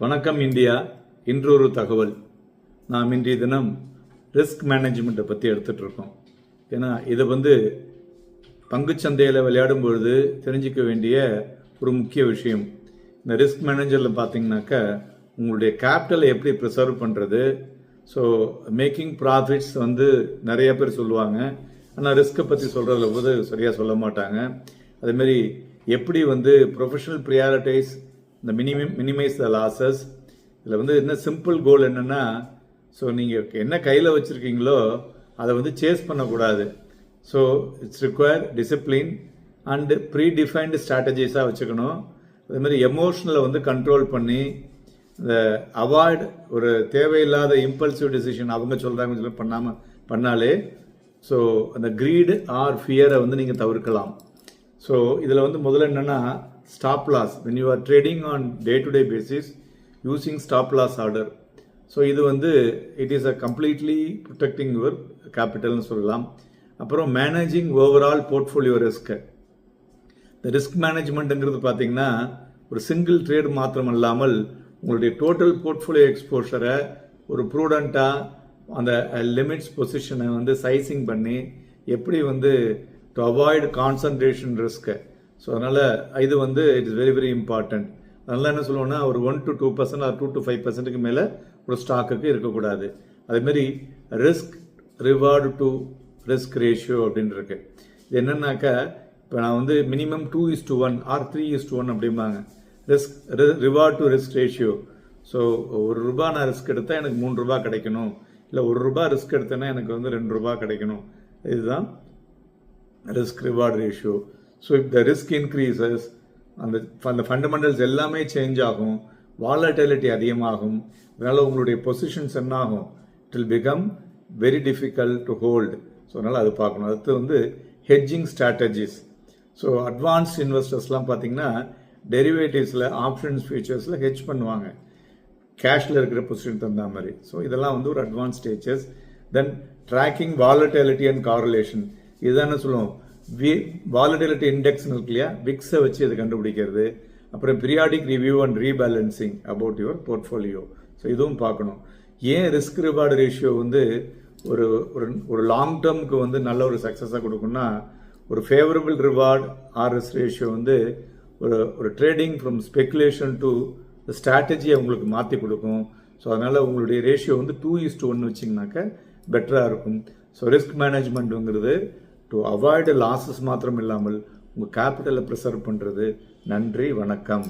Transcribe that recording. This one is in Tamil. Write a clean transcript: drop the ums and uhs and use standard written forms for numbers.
வணக்கம் இந்தியா. இன்றொரு தகவல். நாம் இன்றைய தினம் ரிஸ்க் மேனேஜ்மெண்ட்டை பற்றி எடுத்துகிட்டு இருக்கோம். ஏன்னா இதை பங்குச்சந்தையில் விளையாடும் பொழுது தெரிஞ்சிக்க வேண்டிய ஒரு முக்கிய விஷயம். இந்த ரிஸ்க் மேனேஜரில் பார்த்தீங்கன்னாக்கா உங்களுடைய கேபிட்டலை எப்படி ப்ரிசர்வ் பண்ணுறது. ஸோ மேக்கிங் ப்ராஃபிட்ஸ் நிறைய பேர் சொல்லுவாங்க, ஆனால் ரிஸ்க்கை பற்றி சொல்கிறதுல போது சரியாக சொல்ல மாட்டாங்க. அதேமாரி எப்படி ப்ரொஃபஷனல் ப்ரியாரிட்டைஸ் இந்த மினிமைஸ் த லாசஸ். இதில் என்ன சிம்பிள் கோல் என்னென்னா, ஸோ நீங்கள் என்ன கையில் வச்சுருக்கீங்களோ அதை சேஸ் பண்ணக்கூடாது. So it's require discipline and predefined ஸ்ட்ராட்டஜிஸாக வச்சுக்கணும். அதேமாதிரி எமோஷனலை கண்ட்ரோல் பண்ணி இந்த அவாய்ட் ஒரு தேவையில்லாத இம்பல்சிவ் டிசிஷன் அவங்க சொல்கிறாங்க சொல்லி பண்ணாலே ஸோ அந்த க்ரீடு ஆர் ஃபியரை நீங்கள் தவிர்க்கலாம். ஸோ இதில் முதல்ல என்னென்னா stop loss. When you are trading on day-to-day basis using stop loss order, so இது it is a completely protecting your capital னு சொல்லலாம். அப்புறம் managing overall portfolio risk. இந்த ரிஸ்க் மேனேஜ்மெண்ட்ங்கிறது பார்த்தீங்கன்னா ஒரு சிங்கிள் ட்ரேட் மாத்திரம் இல்லாமல் உங்களுடைய டோட்டல் போர்ட்ஃபோலியோ எக்ஸ்போஷரை ஒரு ப்ரூடண்ட்டாக அந்த லிமிட்ஸ் பொசிஷனை சைசிங் பண்ணி எப்படி to avoid concentration risk. So அதனால் இது it is very very important. அதனால் என்ன சொல்லுவோன்னா ஒரு 1 to 2% ஆர் 2 to 5% மேலே ஒரு ஸ்டாக்குக்கு இருக்கக்கூடாது. அதேமாரி risk reward to risk ratio அப்படின்னு இருக்கு. இது என்னன்னாக்கா இப்போ நான் மினிமம் 2:1 ஆர் 3:1 அப்படிம்பாங்க risk reward to risk ratio. So ₹1 நான் ரிஸ்க் எடுத்தால் எனக்கு ₹3 கிடைக்கணும், இல்லை ₹1 ரிஸ்க் எடுத்தேன்னா எனக்கு ₹2 கிடைக்கணும். இதுதான் risk reward ratio. So if the risk increases அந்த ஃபண்டமெண்டல்ஸ் எல்லாமே சேஞ்ச் ஆகும், வாலட்டிலிட்டி அதிகமாகும். அதனால் உங்களுடைய பொசிஷன்ஸ் என்ன ஆகும், it will become very difficult to hold. So அதனால் அது பார்க்கணும். அடுத்து ஹெட்ஜிங் ஸ்ட்ராட்டஜிஸ். ஸோ அட்வான்ஸ்ட் இன்வெஸ்டர்ஸ்லாம் பார்த்தீங்கன்னா டெரிவேட்டிவ்ஸில் ஆப்ஷன்ஸ் ஃபியூச்சர்ஸில் ஹெட்ஜ் பண்ணுவாங்க கேஷில் இருக்கிற பொசிஷன் தகுந்த மாதிரி. ஸோ இதெல்லாம் ஒரு advance stages. Then tracking volatility and correlation. இதுதான் சொல்லுவோம் வாலட்டிலிட்டி இண்டெக்ஸ்னு இருக்கு இல்லையா, விக்ஸை வச்சு இது கண்டுபிடிக்கிறது. அப்புறம் periodic review and rebalancing about your portfolio. So இதுவும் பார்க்கணும். ஏன் ரிஸ்க் ரிவார்டு ரேஷியோ ஒரு ஒரு லாங் டேர்முக்கு நல்ல ஒரு சக்ஸஸாக கொடுக்குன்னா ஒரு ஃபேவரபிள் ரிவார்டு ஆர்எஸ் ரேஷியோ ஒரு ட்ரேடிங் ஃப்ரம் ஸ்பெகுலேஷன் டு ஸ்ட்ராட்டஜியை உங்களுக்கு மாற்றி கொடுக்கும். ஸோ அதனால் உங்களுடைய ரேஷியோ 2:1 வச்சிங்கனாக்கா பெட்டராக இருக்கும். ஸோ ரிஸ்க் மேனேஜ்மெண்ட்டுங்கிறது டு அவாய்டு லாஸஸ் மாத்திரம் இல்லாமல் உங்கள் கேபிட்டலை ப்ரிசர்வ் பண்ணுறது. நன்றி, வணக்கம்.